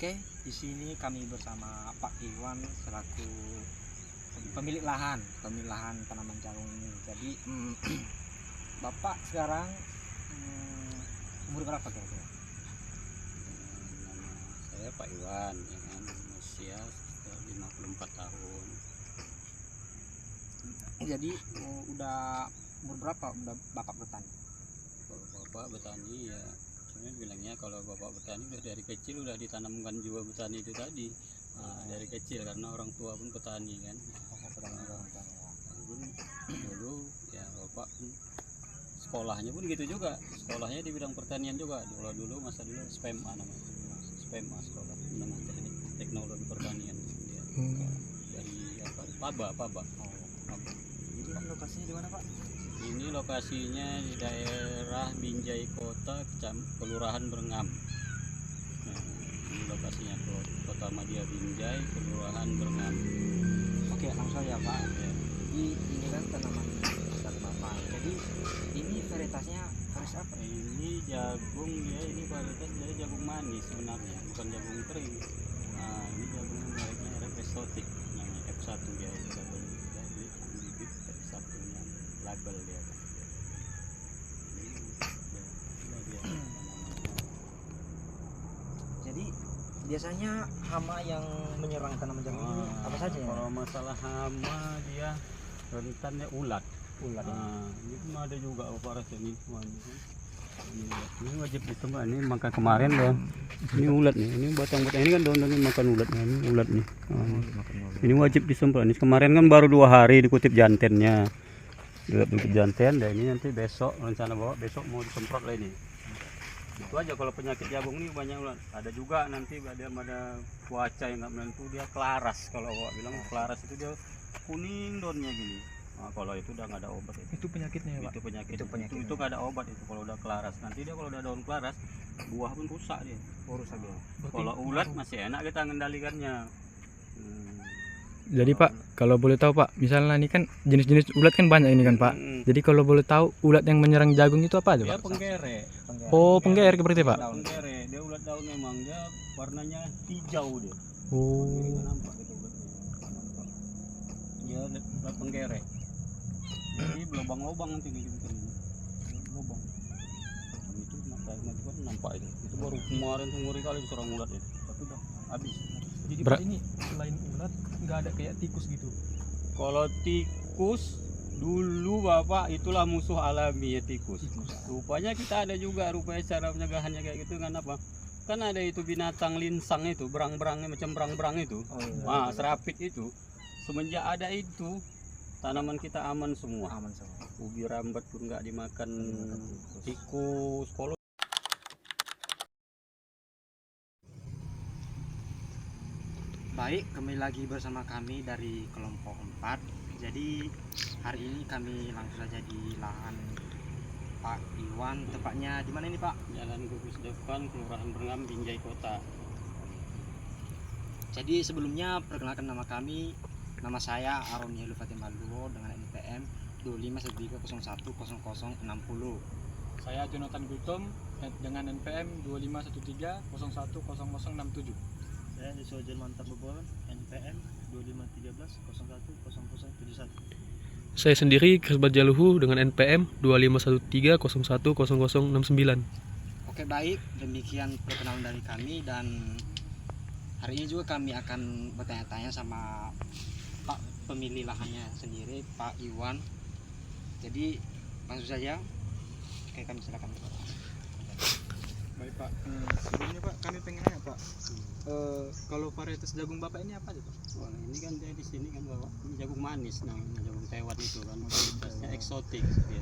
Oke, di sini kami bersama Pak Iwan selaku pemilik lahan tanaman jagung ini. Jadi Bapak sekarang umur berapa kira-kira? Nama saya Pak Iwan, ya kan, usia 54 tahun. Jadi udah umur berapa udah Bapak bertani? Kalau Bapak bertani ya, sebenarnya bilangnya kalau Bapak bertani udah dari kecil udah ditanamkan jiwa bertani itu tadi. Dari kecil karena orang tua pun petani kan. Pun dulu ya Bapak pun sekolahnya pun gitu juga, sekolahnya di bidang pertanian juga. Dulu masa dulu SPMA namanya, SPMA sekolah menengah teknik teknologi pertanian ya. Dari apa Paba. Jadi kan lokasinya di mana Pak? Ini lokasinya di daerah Binjai Kota, Kelurahan Brengam. Nah, ini lokasinya Kota Madia Binjai, Kelurahan Brengam. Oke, langsung saja Pak. Ya. Ini kan tanaman dari Bapak. Jadi ini varietasnya varies apa? Ini jagung ya, ini varietas dari jagung manis sebenarnya, bukan jagung kering. Nah, ini jagung mereknya eksotik, namanya F1 dia. Kita beli bibit F1 yang label dia kan. Jadi biasanya hama yang menyerang tanaman jagung ini apa saja ya? Kalau masalah hama dia rentannya ulat. Ulat. Ini pun ada juga operasi ini semuanya. Ini wajib ditembak ini maka kemarin ya. Ini ulat nih, ini batang-batang ini kan daun-daun ini makan ulatnya, ini ulat nih. Ini wajib disemprot. Ini kemarin kan baru 2 hari dikutip jantennya. Dikutip janten, dan ini nanti besok rencana bawa besok mau disemprot lah ini. Itu aja kalau penyakit jagung ini banyak ulat. Ada juga nanti ada cuaca yang nggak menentu dia kelaras. Kalau bawa bilang kelaras itu dia kuning daunnya gini. Nah, kalau itu udah nggak ada obat Itu penyakitnya ya Pak? itu penyakit Itu nggak ada obat itu kalau udah kelaras. Nanti dia kalau udah daun kelaras buah pun rusak dia. Rusak dia. Kalau ulat masih enak kita mengendalikannya. Jadi Pak, kalau boleh tahu Pak, misalnya ini kan jenis-jenis ulat kan banyak ini kan Pak. Jadi kalau boleh tahu ulat yang menyerang jagung itu apa aja Dia Pak? penggere. Oh, penggere berarti Pak. Penggere, dia ulat daun memang dia warnanya hijau dia. Oh. Nggak nampak itu ulatnya. Nampak. Dia ulat penggere. Jadi lubang-lubang nanti dibikin ini. Lubang. Itu nampak itu. Itu baru kemarin tuh ngeri kali diserang ulat itu. Tapi udah habis. Jadi Pak ini selain ulat nggak ada kayak tikus gitu? Kalau tikus dulu Bapak itulah musuh alami ya tikus. Rupanya kita ada juga rupanya cara pencegahannya kayak gitu kan apa? Kan ada itu binatang linsang itu, berang-berangnya macam berang-berang itu. Serapit itu. Semenjak ada itu tanaman kita aman semua. Aman semua. Ubi rambat pun nggak dimakan tikus. Kalau Baik, kembali lagi bersama kami dari kelompok 4. Jadi hari ini kami langsung saja di lahan Pak Iwan. Tepatnya di mana ini Pak? Jalan Gugus Depan, Kelurahan Brengam, Binjai Kota. Jadi sebelumnya perkenalkan nama kami. Nama saya Aroni Fatimah Luo dengan NPM 2513010060. Saya Jonathan Gultom dengan NPM 2513010067. Saya Yusuf Mantap Bobor, NPM 2513010071. Saya sendiri Krisbat Jaluhu dengan NPM 2513010069. Oke baik, demikian perkenalan dari kami dan hari ini juga kami akan bertanya-tanya sama Pak pemilik lahannya sendiri, Pak Iwan. Jadi langsung saja, oke kami silakan. Baik Pak, sebelumnya Pak kami pengen nanya Pak, kalau varietas jagung Bapak ini apa aja Pak? Wah, ini kan dia di sini kan bawa ini jagung manis namanya, jagung tewat itu kan. Varietasnya eksotik ya.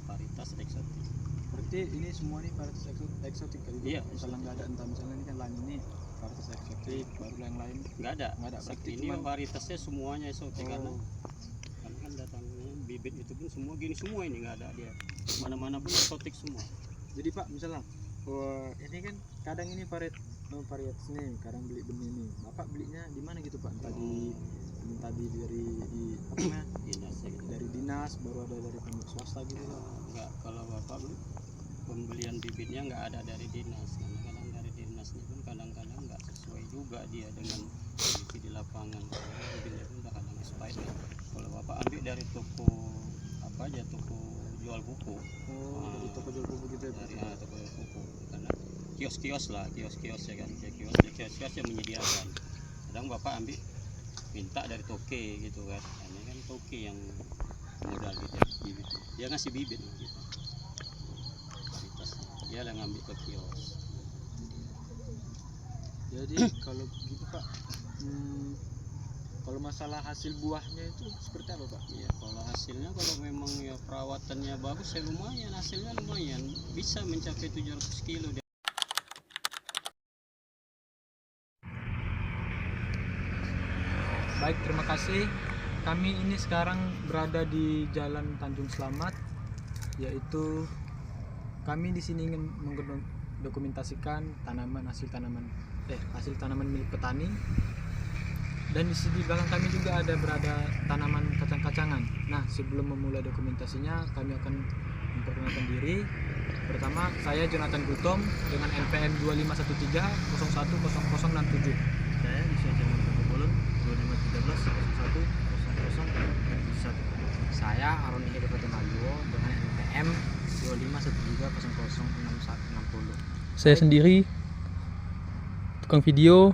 Varietas eksotik. Berarti ini semua nih varietas eksotik kali? Iya, Misalnya nggak ada entah misalnya ini kan lain ini varietas eksotik, baru yang lain Nggak ada. berarti Ini varietasnya semuanya eksotik karena kan datangnya bibit itu pun semua gini semua, ini nggak ada dia. Mana-mana pun eksotik semua. Jadi Pak misalnya, ini kan kadang ini varietas nih, kadang beli benih nih. Bapak belinya di mana gitu Pak? Tadi dari apa namanya? Dinas gitu. Dari dinas, baru ada dari pemilik swasta gitu Pak. Enggak, kalau Bapak pembelian bibitnya nggak ada dari dinas, karena kadang dari dinas panasnya pun kadang-kadang nggak sesuai juga dia dengan kondisi di lapangan. Mobilnya pun kadang expired kan. Kalau bapak ambil dari toko apa aja, toko jual buku. Dari toko jual buku gitu ya Pak? Dari toko jual buku, karena kios-kios ya kan, kios-kios yang menyediakan. Kadang bapak ambil minta dari toke gitu kan, ini kan toke yang modal gitu, bibit. Dia ngasih bibit gitu, kualitasnya dia udah ngambil ke kios. Jadi kalau gitu Pak, kalau masalah hasil buahnya itu seperti apa Pak? Ya kalau hasilnya, kalau memang ya perawatannya bagus ya lumayan, hasilnya lumayan, bisa mencapai 700 kilo. Baik, terima kasih. Kami ini sekarang berada di Jalan Tanjung Selamat, yaitu kami di sini ingin mendokumentasikan hasil tanaman milik petani. Dan di sini belakang kami juga ada berada tanaman kacang-kacangan. Nah, sebelum memulai dokumentasinya, kami akan memperkenalkan diri. Pertama, saya Jonathan Gutom dengan NPM 2513 010067. Saya di Sojen Mantap Bobolon 2513 01 0071. Saya Aroni Hidayat Maluo dengan NPM 2513 006160. Saya sendiri tukang video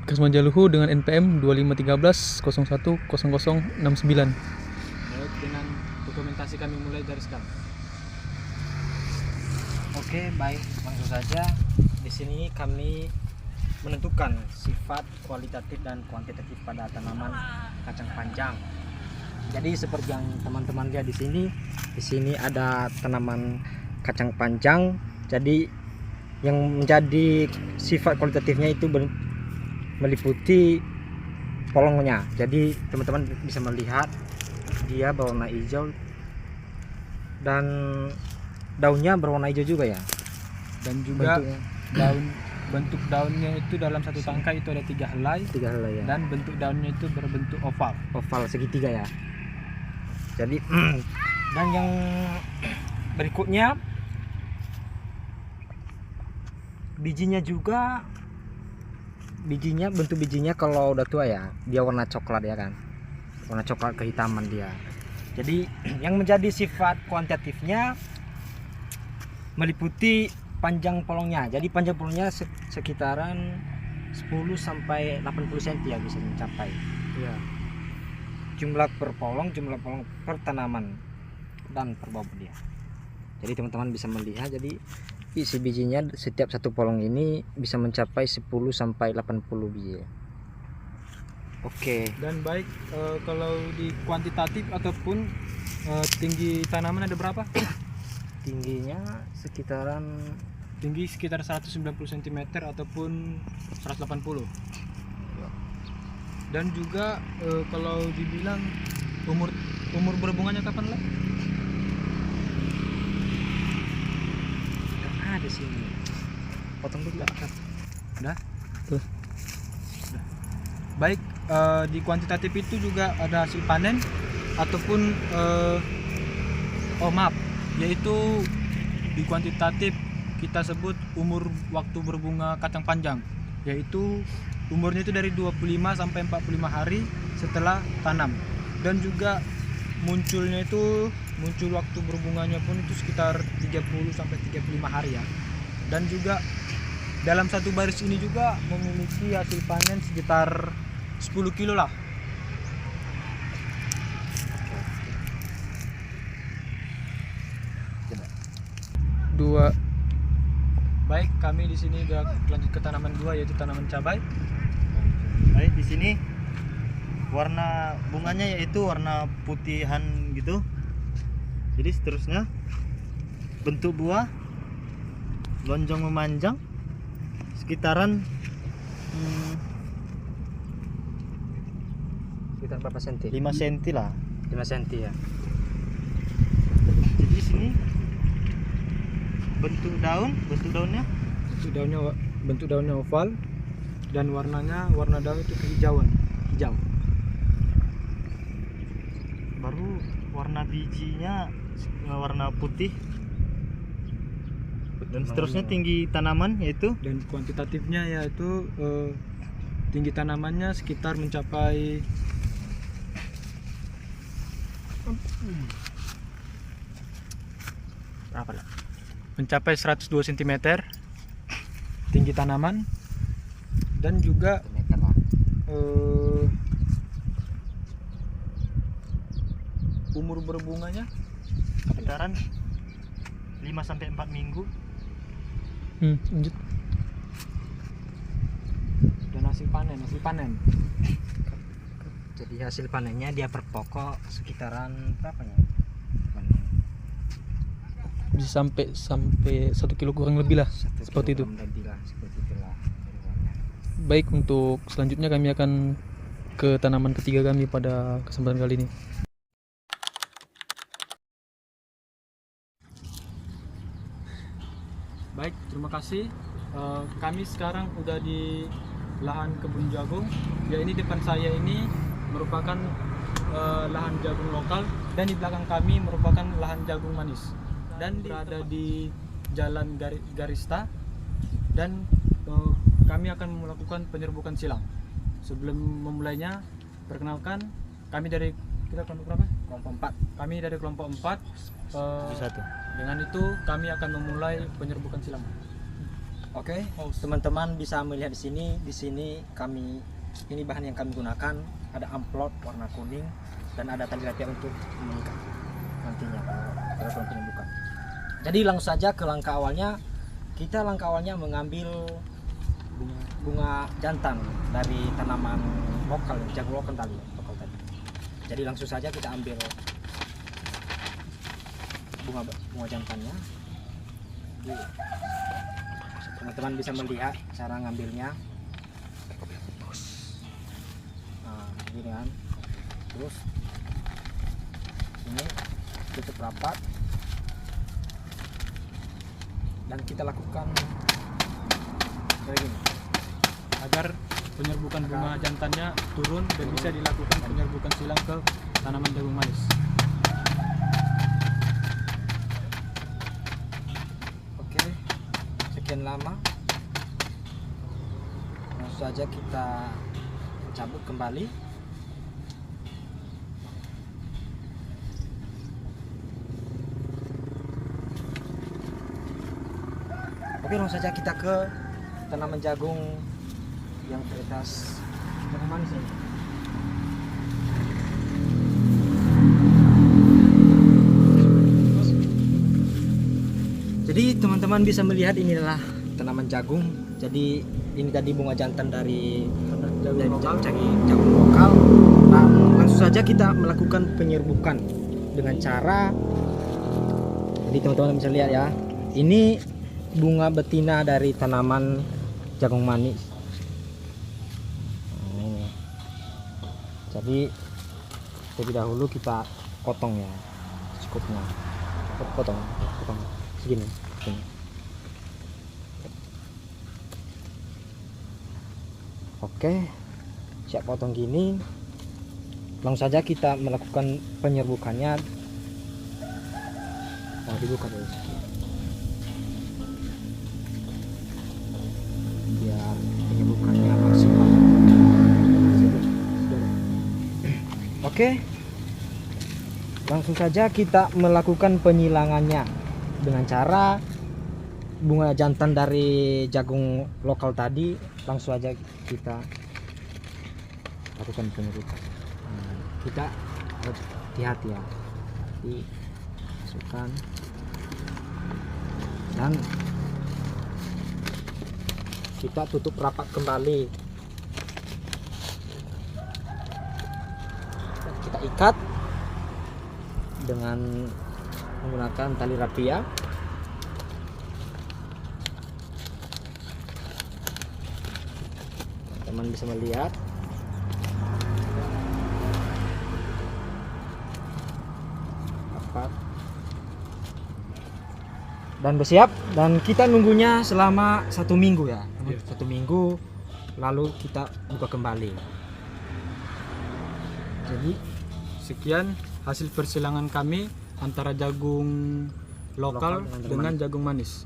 Kasman Jaluhu dengan NPM 2513 010069. Baik, dengan dokumentasi kami mulai dari sekarang. Oke, baik, langsung saja. Di sini kami menentukan sifat kualitatif dan kuantitatif pada tanaman kacang panjang. Jadi seperti yang teman-teman lihat di sini ada tanaman kacang panjang. Jadi yang menjadi sifat kualitatifnya itu meliputi polongnya. Jadi teman-teman bisa melihat dia berwarna hijau dan daunnya berwarna hijau juga ya. Dan juga Bentuknya. bentuk daunnya itu dalam satu tangkai itu ada 3 helai, Ya. dan bentuk daunnya itu berbentuk oval. Oval segitiga ya. Jadi dan yang berikutnya bentuk bijinya kalau udah tua ya dia warna coklat ya kan, warna coklat kehitaman dia. Jadi yang menjadi sifat kuantitatifnya meliputi panjang polongnya. Jadi panjang polongnya sekitaran 10 sampai 80 cm ya bisa mencapai. Ya. Jumlah per polong per tanaman dan per bobot dia. Jadi teman-teman bisa melihat, jadi isi bijinya setiap satu polong ini bisa mencapai 10 sampai 80 biji. Oke. Dan baik, kalau di kuantitatif ataupun tinggi tanaman ada berapa? Tingginya Tinggi sekitar 190 cm ataupun 180. Dan juga kalau dibilang umur berbunganya kapan lah? ada sini. Potong dulu. Udah? Tuh. Udah. Baik, di kuantitatif itu juga ada hasil panen ataupun yaitu di kuantitatif kita sebut umur waktu berbunga kacang panjang, yaitu umurnya itu dari 25 sampai 45 hari setelah tanam. Dan juga muncul waktu berbunganya pun itu sekitar 30 sampai 35 hari ya. Dan juga dalam satu baris ini juga memiliki hasil panen sekitar 10 kilo lah. Dua. Baik, kami di sini udah lanjut ke tanaman 2 yaitu tanaman cabai. Baik, di sini warna bunganya yaitu warna putihan gitu. Jadi seterusnya bentuk buah lonjong memanjang sekitaran Sekitar berapa senti? 5 cm lah. 5 cm ya. Jadi di sini bentuk daunnya Bentuk daunnya oval dan warna daun itu hijau. baru warna bijinya warna putih Dan seterusnya tinggi tanaman yaitu dan kuantitatifnya yaitu tinggi tanamannya sekitar mencapai apa lah? mencapai 102 cm tinggi tanaman, dan juga meter lah. umur berbunganya Sekitaran 5 sampai 4 minggu. lanjut. Dan hasil panen Jadi hasil panennya dia per pokok sekitaran berapa ya? bisa sampai 1 kilo kurang lebih lah. Satu Seperti itu. kilogram lebih lah, seperti itulah keluarnya. Baik, untuk selanjutnya kami akan ke tanaman ketiga kami pada kesempatan kali ini. Baik, terima kasih. Kami sekarang udah di lahan kebun jagung. Ya, ini depan saya ini merupakan lahan jagung lokal, dan di belakang kami merupakan lahan jagung manis. Dan berada di Jalan Garista, dan kami akan melakukan penyerbukan silang. Sebelum memulainya, perkenalkan kami dari kelompok berapa? Kelompok 4. Kami dari kelompok 4. 1. Dengan itu kami akan memulai penyerbukan silang. Oke, teman-teman bisa melihat di sini. Di sini kami, ini bahan yang kami gunakan, ada amplop warna kuning dan ada tali rapia untuk mengikat nantinya kalau dilakukan penyembuhan. Jadi langsung saja ke langkah awalnya. Kita langkah awalnya mengambil bunga jantan dari tanaman lokal, jagung lokal tadi. Jadi langsung saja kita ambil bunga jantannya. Teman-teman bisa melihat cara ngambilnya. Nah, gini kan. Terus ini tutup rapat dan kita lakukan kayak gini Agar penyerbukan bunga jantannya turun dan bisa dilakukan penyerbukan silang ke tanaman jagung manis. Oke, sekian lama. Langsung saja kita cabut kembali. Oke, langsung saja kita ke tanaman jagung yang varietas jagung manis ini. Jadi teman-teman bisa melihat ini adalah tanaman jagung. Jadi ini tadi bunga jantan dari jagung lokal. Nah, langsung saja kita melakukan penyerbukan dengan cara, jadi teman-teman bisa lihat ya, ini bunga betina dari tanaman jagung manis. Nah, jadi terlebih dahulu kita potong ya cukupnya, potong segini. Oke, siap potong gini. Langsung saja kita melakukan penyerbukannya. Nah, dibuka dulu biar penyerbukannya maksimal. Oke, langsung saja kita melakukan penyilangannya dengan cara bunga jantan dari jagung lokal tadi. Langsung aja kita lakukan penyerbukan. Kita harus hati-hati ya, masukkan dan kita tutup rapat kembali. Kita ikat dengan menggunakan tali rapia. Teman bisa melihat rapat dan bersiap, dan kita nunggunya selama 1 minggu ya. 1 minggu lalu kita buka kembali. Jadi sekian hasil persilangan kami antara jagung lokal Lokal dengan dengan jagung manis.